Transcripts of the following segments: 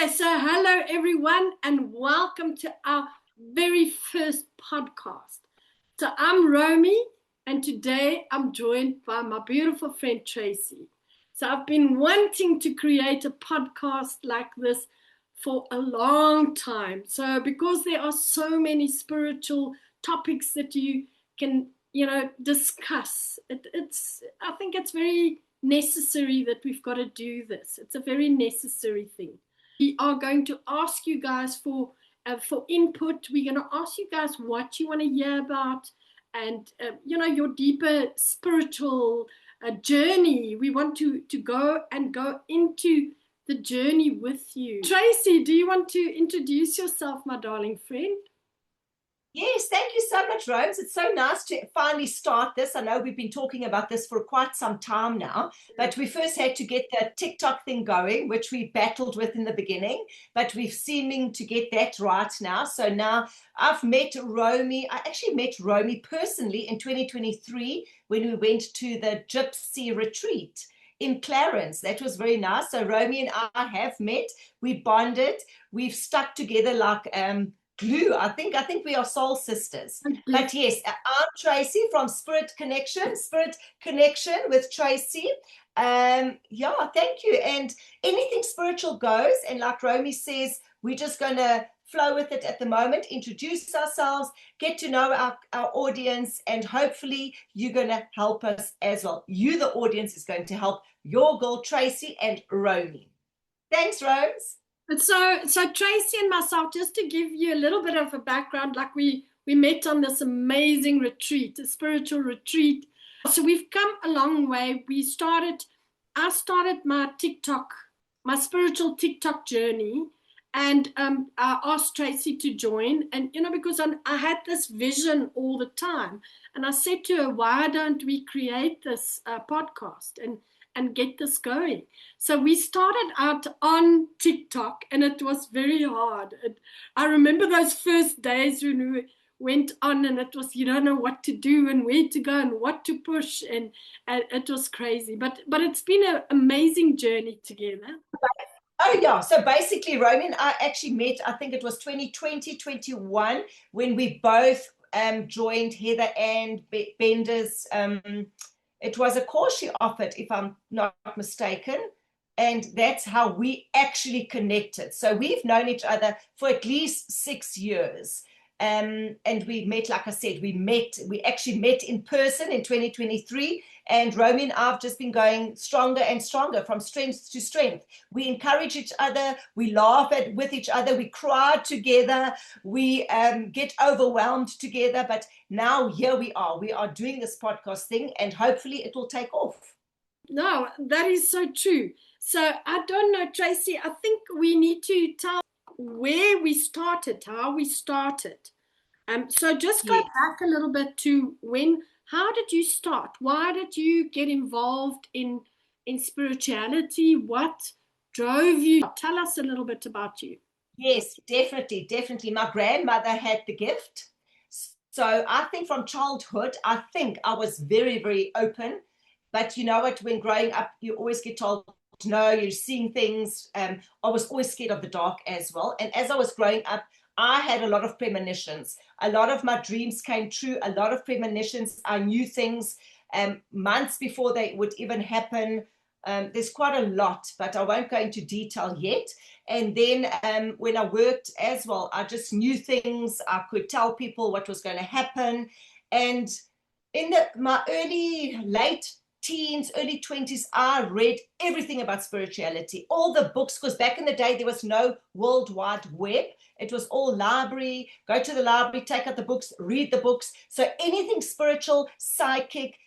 Okay, so hello everyone, and welcome to our very first podcast. So I'm Romy, and today I'm joined by my beautiful friend Tracy. So I've been wanting to create a podcast like this for a long time. So because there are so many spiritual topics that you can, discuss, I think it's very necessary that we've got to do this. It's a very necessary thing. We are going to ask you guys for input. We're going to ask you guys what you want to hear about, and your deeper spiritual journey. We want to go into the journey with you. Tracy, do you want to introduce yourself, my darling friend? Yes, thank you so much, Rose. It's so nice to finally start this. I know we've been talking about this for quite some time now, but we first had to get the TikTok thing going, which we battled with in the beginning, but we're seeming to get that right now. So now I've met Romy. I actually met Romy personally in 2023 when we went to the Gypsy retreat in Clarence. That was very nice. So Romy and I have met. We bonded. We've stuck together like glue. I think we are soul sisters. But yes, I'm Tracy from Spirit Connection with Tracy. Yeah, thank you. And anything spiritual goes. And like Romy says, we're just going to flow with it at the moment, introduce ourselves, get to know our audience, and hopefully you're going to help us as well. You, the audience, is going to help your girl Tracy and Romy. Thanks, Rose. So Tracy and myself, just to give you a little bit of a background, like we met on this amazing retreat, a spiritual retreat. So we've come a long way. I started my spiritual TikTok journey, and I asked Tracy to join. And, because I had this vision all the time. And I said to her, why don't we create this podcast and get this going? So we started out on TikTok, and it was very hard. I remember those first days when we went on, and it was, you don't know what to do and where to go and what to push, and it was crazy. But it's been an amazing journey together. Oh, yeah. So basically, Romy and I actually met, I think it was 2020, 21, when we both joined Heather and Bender's. It was a course she offered, if I'm not mistaken. And that's how we actually connected. So we've known each other for at least 6 years. And we met, like I said, we actually met in person in 2023. And Romy and I have just been going stronger and stronger from strength to strength. We encourage each other. We laugh with each other. We cry together. We get overwhelmed together. But now here we are. We are doing this podcast thing, and hopefully it will take off. No, that is so true. So I don't know, Tracy, I think we need to tell where we started, how we started. So just go back a little bit to how did you start? Why did you get involved in spirituality? What drove you? Tell us a little bit about you. Yes, definitely. My grandmother had the gift. So I think from childhood, I think I was very, very open. But you know what, when growing up, you always get told, no, you're seeing things. I was always scared of the dark as well. And as I was growing up, I had a lot of premonitions. A lot of my dreams came true. A lot of premonitions. I knew things months before they would even happen. There's quite a lot, but I won't go into detail yet. And then when I worked as well, I just knew things. I could tell people what was going to happen. And in my late teens, early 20s, I read everything about spirituality, all the books, because back in the day, there was no World Wide Web. It was all library, go to the library, take out the books, read the books. So anything spiritual, psychic,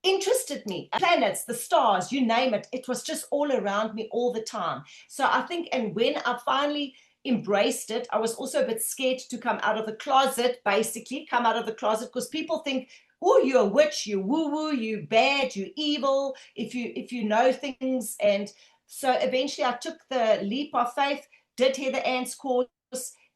interested me. Planets, the stars, you name it. It was just all around me all the time. So I think, and when I finally embraced it, I was also a bit scared to come out of the closet, because people think, oh, you're a witch, you woo-woo, you bad, you evil, if you know things. And so eventually I took the leap of faith, did Heather Ann's course,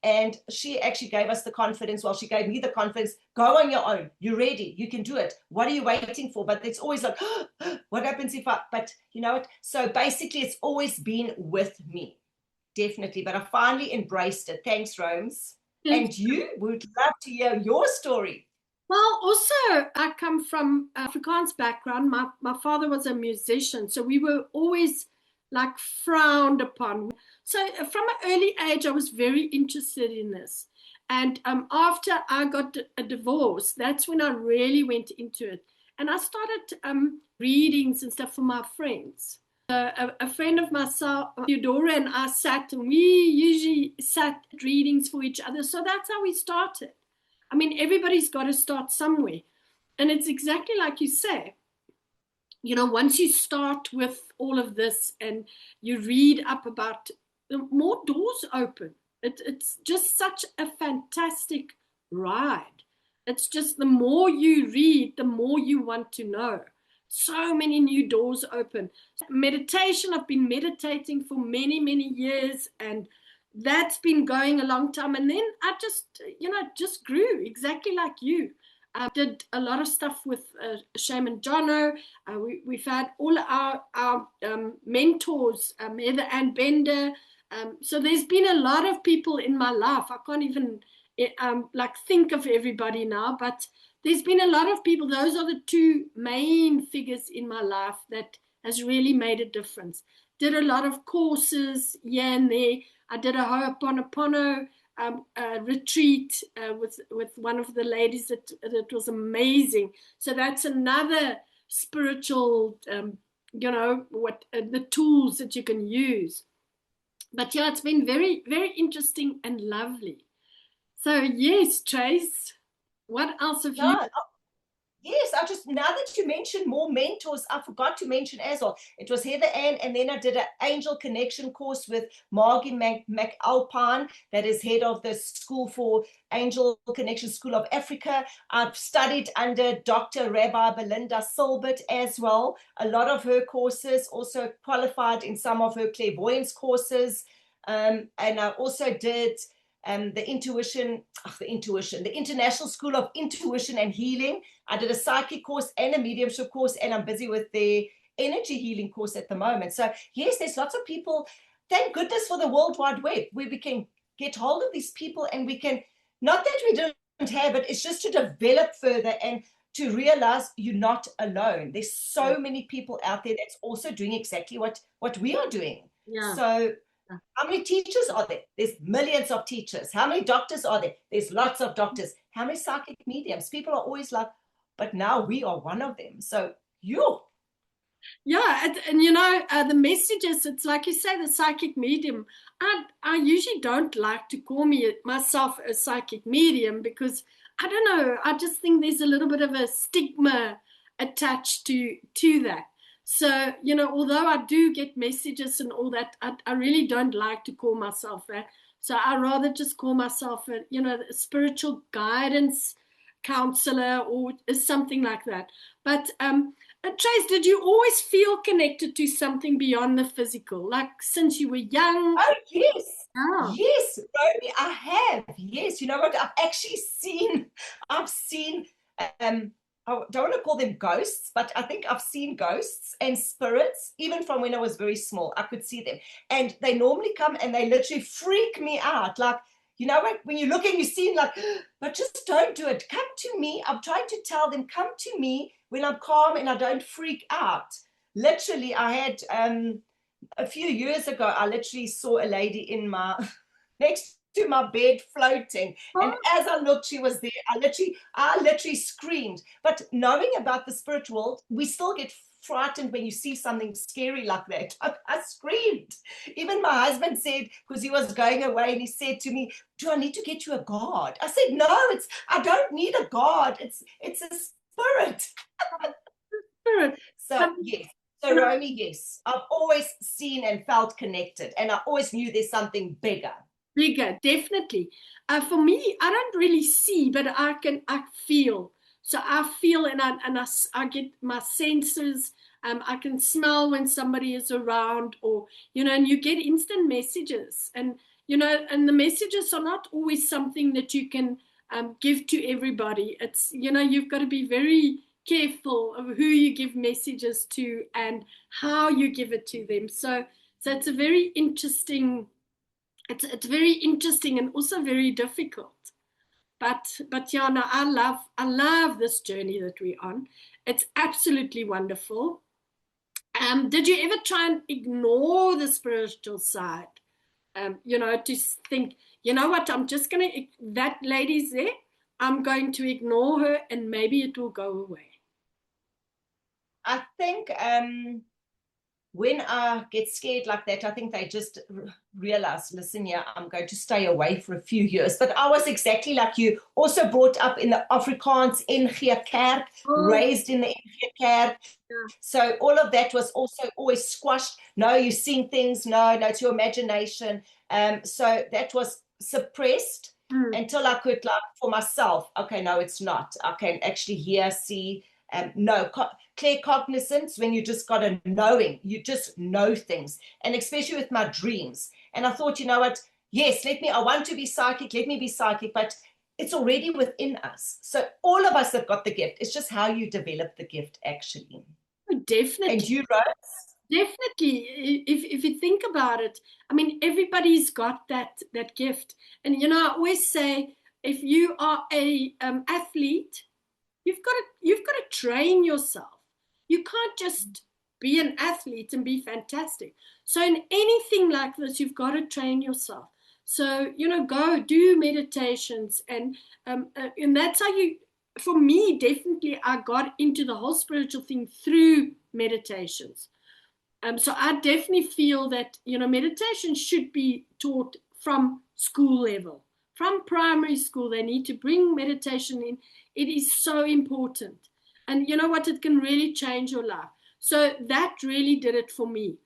and she actually gave us the confidence. Well, she gave me the confidence. Go on your own. You're ready. You can do it. What are you waiting for? But it's always like, what happens if but you know what? So basically, it's always been with me. definitely. But I finally embraced it. Thanks, Romes. And you would love to hear your story. Well, also, I come from Afrikaans background. My father was a musician, so we were always like frowned upon. So from an early age, I was very interested in this. And after I got a divorce, that's when I really went into it. And I started readings and stuff for my friends. A friend of myself, Theodora, and I sat, and we usually sat readings for each other. So that's how we started. I mean, everybody's got to start somewhere. And it's exactly like you say. You know, once you start with all of this and you read up about, more doors open. It's just such a fantastic ride. It's just the more you read, the more you want to know. So many new doors open. Meditation, I've been meditating for many, many years, and that's been going a long time. And then I just grew exactly like you. I did a lot of stuff with Shaman Jono. We've had all our mentors, Heather Ann Bender. So there's been a lot of people in my life. I can't even like think of everybody now, but there's been a lot of people. Those are the two main figures in my life that has really made a difference. Did a lot of courses here and there. I did a Ho'oponopono retreat with one of the ladies that was amazing. So that's another spiritual, the tools that you can use. But yeah, it's been very, very interesting and lovely. So yes, Trace, what else have you? Yes, now that you mentioned more mentors, I forgot to mention as well. It was Heather Ann, and then I did an Angel Connection course with Margie McAlpine, that is head of the School for Angel Connection School of Africa. I've studied under Dr. Rabbi Belinda Silbert as well. A lot of her courses, also qualified in some of her clairvoyance courses. And I also did the International School of Intuition and Healing. I did a psychic course and a mediumship course, and I'm busy with the energy healing course at the moment. So yes, there's lots of people. Thank goodness for the World Wide Web, where we can get hold of these people, and we can, not that we don't have it, it's just to develop further and to realize you're not alone. There's so many people out there that's also doing exactly what we are doing. Yeah. So how many teachers are there? There's millions of teachers. How many doctors are there? There's lots of doctors. How many psychic mediums? People are always like, but now we are one of them. So you. Yeah, and the messages, it's like you say, the psychic medium. I usually don't like to call myself a psychic medium, because I don't know, I just think there's a little bit of a stigma attached to that. So, although I do get messages and all that, I really don't like to call myself that. So I rather just call myself a spiritual guidance counselor or something like that. But Trace, did you always feel connected to something beyond the physical, like since you were young? Oh, yes. Oh. Yes, Romy, I have. Yes, you know what? I've seen, I don't want to call them ghosts, but I think I've seen ghosts and spirits, even from when I was very small. I could see them. And they normally come and they literally freak me out. Like, you know what? When you look and you see, like, but just don't do it. Come to me. I'm trying to tell them, come to me when I'm calm and I don't freak out. Literally, I had a few years ago, I literally saw a lady in my next to my bed floating, and as I looked, she was there. I literally screamed. But knowing about the spirit world, we still get frightened when you see something scary like that. I screamed. Even my husband said, because he was going away, and he said to me, do I need to get you a guard? I said, no, I don't need a guard. It's a spirit. So yes. So Romy, yes, I've always seen and felt connected, and I always knew there's something bigger. Bigger, definitely. For me, I don't really see, but I feel. So I feel, and I get my senses. I can smell when somebody is around, or and you get instant messages, and and the messages are not always something that you can give to everybody. It's you've got to be very careful of who you give messages to and how you give it to them. So it's a very interesting it's very interesting and also very difficult. But yeah, no, I love this journey that we're on. It's absolutely wonderful. Did you ever try and ignore the spiritual side? To think, you know what, I'm just gonna, that lady's there, I'm going to ignore her and maybe it will go away. I think when I get scared like that, I think they just realize, listen, yeah, I'm going to stay away for a few years. But I was exactly like you, also brought up in the Afrikaans NG Kerk, Oh, raised in the NG Kerk. yeah. So all of that was also always squashed. No, you're seeing things. No, no, it's your imagination. So that was suppressed Mm. until I could, like, for myself, okay, no, it's not. I can actually hear, see, no, clear cognizance, when you just got a knowing, you just know things, and especially with my dreams. And I thought, you know what? Yes, I want to be psychic, let me be psychic, but it's already within us. So all of us have got the gift. It's just how you develop the gift, actually. And Definitely. you, Rose? Definitely, if you think about it, I mean, everybody's got that gift, and I always say, if you are a athlete, you've got to train yourself. You can't just be an athlete and be fantastic. So in anything like this, you've got to train yourself. So go do meditations, and that's how you. For me, definitely, I got into the whole spiritual thing through meditations. So I definitely feel that meditation should be taught from school level, from primary school. They need to bring meditation in. It is so important, and you know what? It can really change your life. So that really did it for me.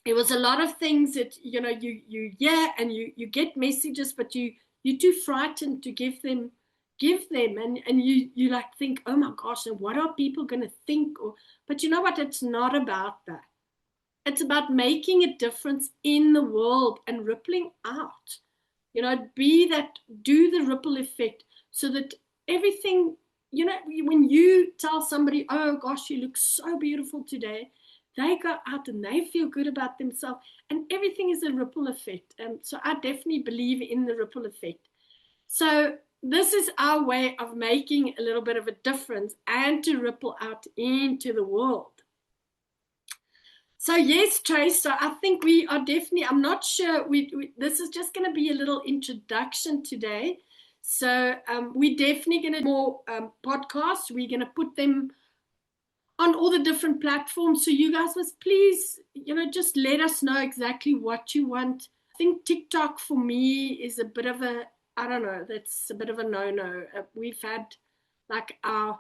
It was a lot of things that you hear and you get messages, but you're too frightened to give them, and you like think, oh my gosh, and what are people going to think? But you know what? It's not about that. It's about making a difference in the world and rippling out. Do the ripple effect so that everything, when you tell somebody, oh gosh, you look so beautiful today, they go out and they feel good about themselves, and everything is a ripple effect. And so I definitely believe in the ripple effect. So this is our way of making a little bit of a difference and to ripple out into the world. So yes, Trace. So I think we are definitely. I'm not sure. This is just going to be a little introduction today. So we're definitely going to do more podcasts. We're going to put them on all the different platforms. So you guys must please, just let us know exactly what you want. I think TikTok for me is a bit of a. I don't know. That's a bit of a no-no. We've had like our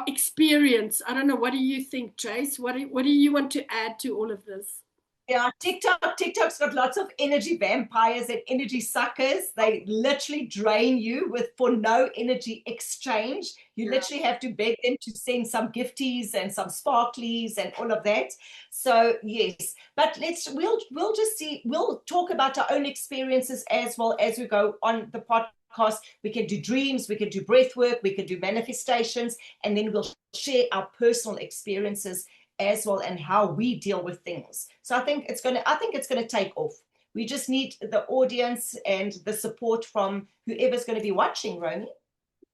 experience. I don't know. What do you think, Trace? What do you want to add to all of this? Yeah, TikTok's got lots of energy vampires and energy suckers. They literally drain you with for no energy exchange. You Yeah. literally have to beg them to send some gifties and some sparklies and all of that. So yes, but we'll just see. We'll talk about our own experiences as well as we go on the podcast. We can do dreams, we can do breath work, we can do manifestations, and then we'll share our personal experiences as well and how we deal with things. So I think it's gonna take off. We just need the audience and the support from whoever's going to be watching, Romy.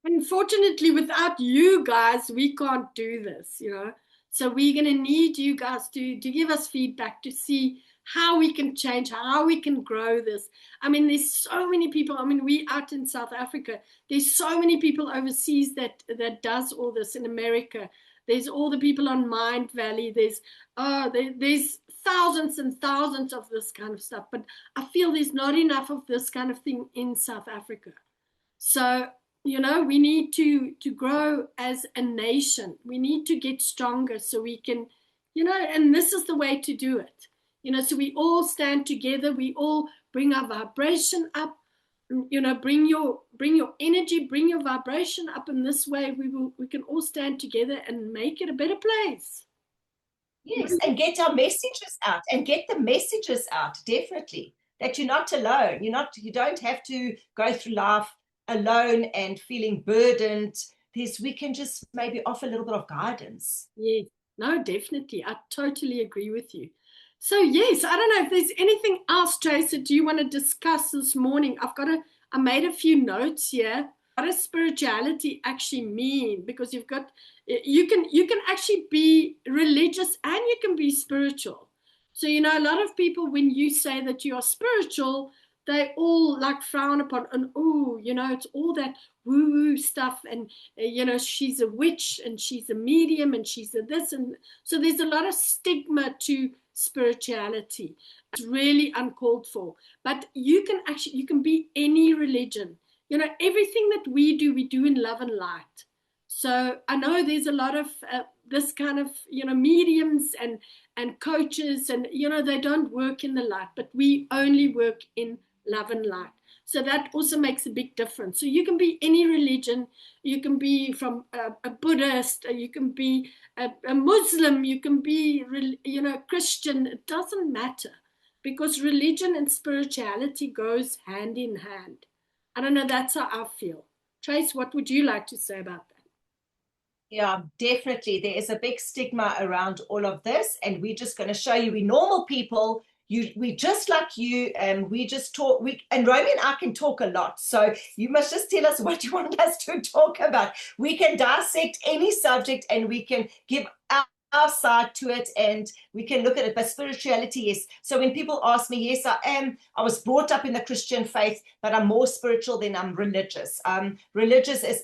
Unfortunately, without you guys, we can't do this. So we're going to need you guys to give us feedback to see how we can change, how we can grow this. I mean, there's so many people. I mean, we out in South Africa, there's so many people overseas that does all this in America. There's all the people on Mind Valley. There's thousands and thousands of this kind of stuff. But I feel there's not enough of this kind of thing in South Africa. So we need to grow as a nation. We need to get stronger so we can, and this is the way to do it. So we all stand together. We all bring our vibration up. Bring your energy, bring your vibration up. In this way, we can all stand together and make it a better place. Yes, and get our messages out and get the messages out, definitely. That you're not alone. You don't have to go through life alone and feeling burdened. We can just maybe offer a little bit of guidance. Yeah, no, definitely. I totally agree with you. So yes, I don't know if there's anything else, Tracy, do you want to discuss this morning? I made a few notes here. What does spirituality actually mean? Because you can actually be religious and you can be spiritual. So a lot of people, when you say that you are spiritual, they all like frown upon, and oh, it's all that woo woo stuff, and she's a witch and she's a medium and she's a this, and so there's a lot of stigma to spirituality. It's really uncalled for. But you can be any religion. Everything that we do in love and light. So I know there's a lot of this kind of mediums and coaches, and they don't work in the light, but we only work in love and light. So that also makes a big difference. So you can be any religion. You can be from a Buddhist, you can be a Muslim, you can be Christian. It doesn't matter, because religion and spirituality goes hand in hand. I don't know, that's how I feel. Trace, what would you like to say about that? Yeah, definitely. There is a big stigma around all of this, and we're just going to show you, we normal people. We just like you, and we just talk. And Romy and I can talk a lot, so you must just tell us what you want us to talk about. We can dissect any subject, and we can give our side to it, and we can look at it. But spirituality, yes. So when people ask me, yes, I am. I was brought up in the Christian faith, but I'm more spiritual than I'm religious. Religious is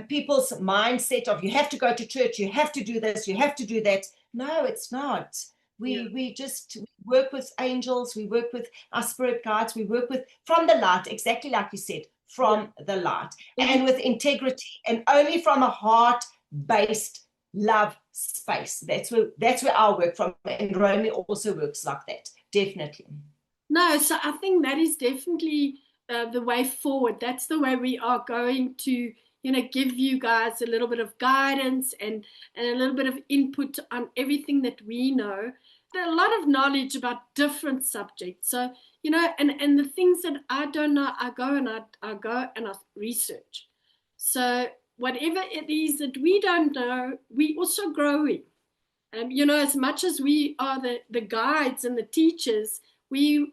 people's mindset of, you have to go to church, you have to do this, you have to do that. No, it's not. We just work with angels, we work with our spirit guides, we work with from the light, exactly like you said, from the light, and with integrity, and only from a heart-based love space. That's where our work from, and Romy also works like that, definitely. No, so I think that is definitely the way forward. That's the way we are going to give you guys a little bit of guidance and a little bit of input on everything that we know. There's a lot of knowledge about different subjects. So, and the things that I don't know, I go and I research. So whatever it is that we don't know, we also growing. As much as we are the guides and the teachers, we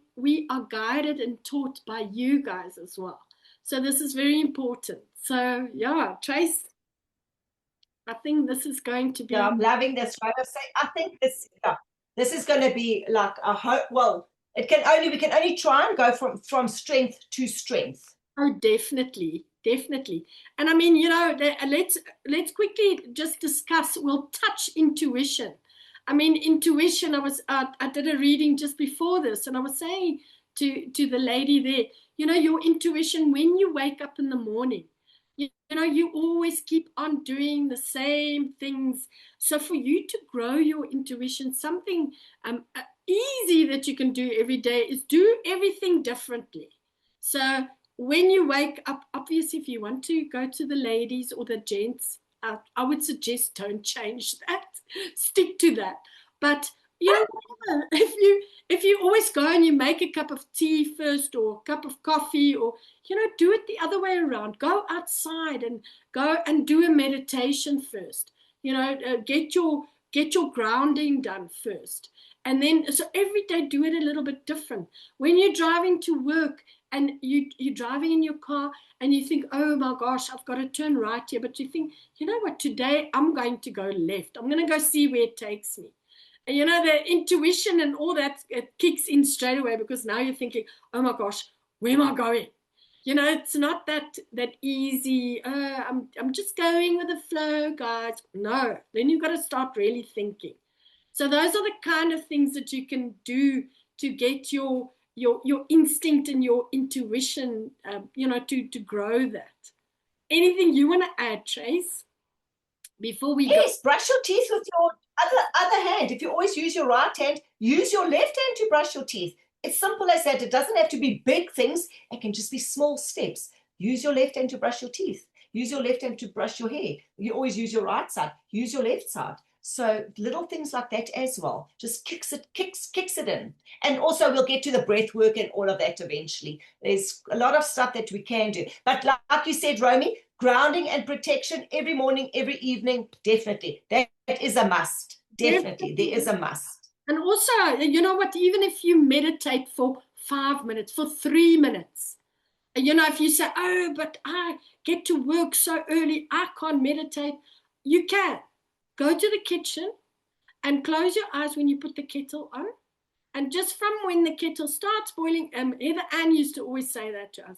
are guided and taught by you guys as well. So this is very important. So yeah, Trace, I think this is going to be. Yeah, I'm loving this. Right? I think this is going to be like a hope. Well, we can only try and go from strength to strength. Oh, definitely, definitely. And I mean, let's quickly just discuss. We'll touch intuition. I mean, intuition. I did a reading just before this, and I was saying to the lady there, your intuition when you wake up in the morning. You always keep on doing the same things. So for you to grow your intuition, something easy that you can do every day is do everything differently. So when you wake up, obviously, if you want to go to the ladies or the gents, I would suggest don't change that. Stick to that. But if you always go and you make a cup of tea first or a cup of coffee, or do it the other way around. Go outside and go and do a meditation first. Get your grounding done first, and then so every day do it a little bit different. When you're driving to work and you're driving in your car and you think, oh my gosh, I've got to turn right here, but you think, you know what, today I'm going to go left. I'm going to go see where it takes me. And the intuition and all that, it kicks in straight away, because now you're thinking, oh my gosh, where am I going? It's not that easy. I'm just going with the flow, guys. No, then you've got to start really thinking. So those are the kind of things that you can do to get your instinct and your intuition, to grow that. Anything you want to add, Trace, before we go? Yes, brush your teeth with your other hand. If you always use your right hand, use your left hand to brush your teeth. It's simple as that. It doesn't have to be big things. It can just be small steps. Use your left hand to brush your teeth. Use your left hand to brush your hair. You always use your right side. Use your left side. So little things like that as well. Just kicks it in. And also we'll get to the breath work and all of that eventually. There's a lot of stuff that we can do. But like you said, Romy, grounding and protection every morning, every evening, definitely. That is a must. Definitely, there is a must. And also, you know what, even if you meditate for 5 minutes, for 3 minutes, you know, if you say, oh, but I get to work so early, I can't meditate, you can. Go to the kitchen and close your eyes when you put the kettle on. And just from when the kettle starts boiling, Heather Ann used to always say that to us.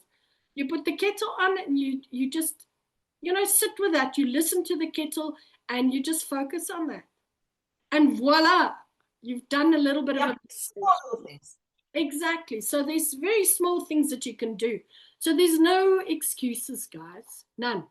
You put the kettle on and you just, you know, sit with that. You listen to the kettle and you just focus on that. And voila, you've done a little bit of a small things. Exactly. So there's very small things that you can do. So there's no excuses, guys. None.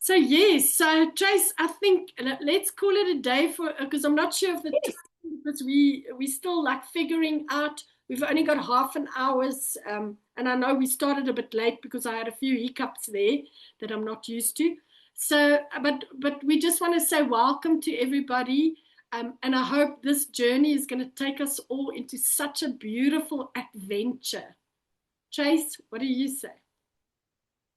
So yes, so Trace, I think let's call it a day for, because I'm not sure of the time, because we still like figuring out. We've only got half an hour's, and I know we started a bit late because I had a few hiccups there that I'm not used to. So, but we just want to say welcome to everybody. And I hope this journey is going to take us all into such a beautiful adventure. Trace, what do you say?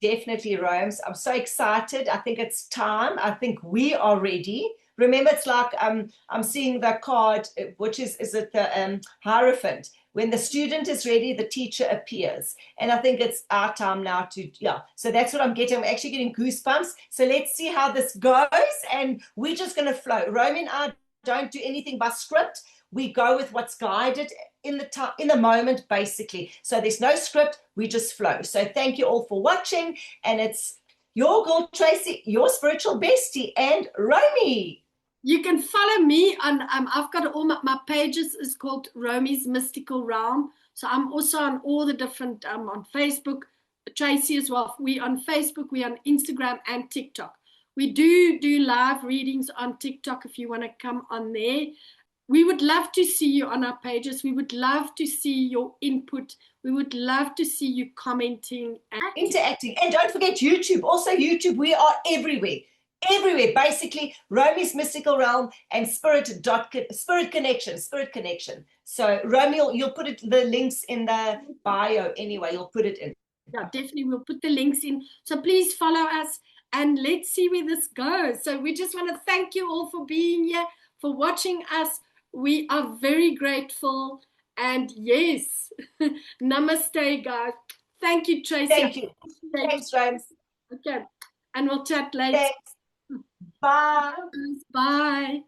Definitely, Rome. I'm so excited. I think it's time. I think we are ready. Remember, it's like I'm seeing the card, which is it the Hierophant? When the student is ready, the teacher appears. And I think it's our time now to, yeah. So that's what I'm getting. I'm actually getting goosebumps. So let's see how this goes. And we're just going to flow. Romy and I don't do anything by script. We go with what's guided in the moment, basically. So there's no script. We just flow. So thank you all for watching. And it's your girl, Tracy, your spiritual bestie, and Romy. You can follow me on, I've got all my pages is called Romy's Mystical Realm. So I'm also on all the different, on Facebook, Tracy as well. We on Facebook, we on Instagram and TikTok. We do live readings on TikTok if you want to come on there. We would love to see you on our pages. We would love to see your input. We would love to see you commenting and interacting. And don't forget YouTube. Also YouTube, we are everywhere. Everywhere, basically, Romy's Mystical Realm and Spirit Connection. So Romy, you'll put the links in the bio anyway. You'll put it in. Yeah, definitely. We'll put the links in. So please follow us and let's see where this goes. So we just want to thank you all for being here, for watching us. We are very grateful. And yes, namaste, guys. Thank you, Tracy. Thank you. Thanks, Rose. Okay. And we'll chat later. Thanks. Bye. Bye.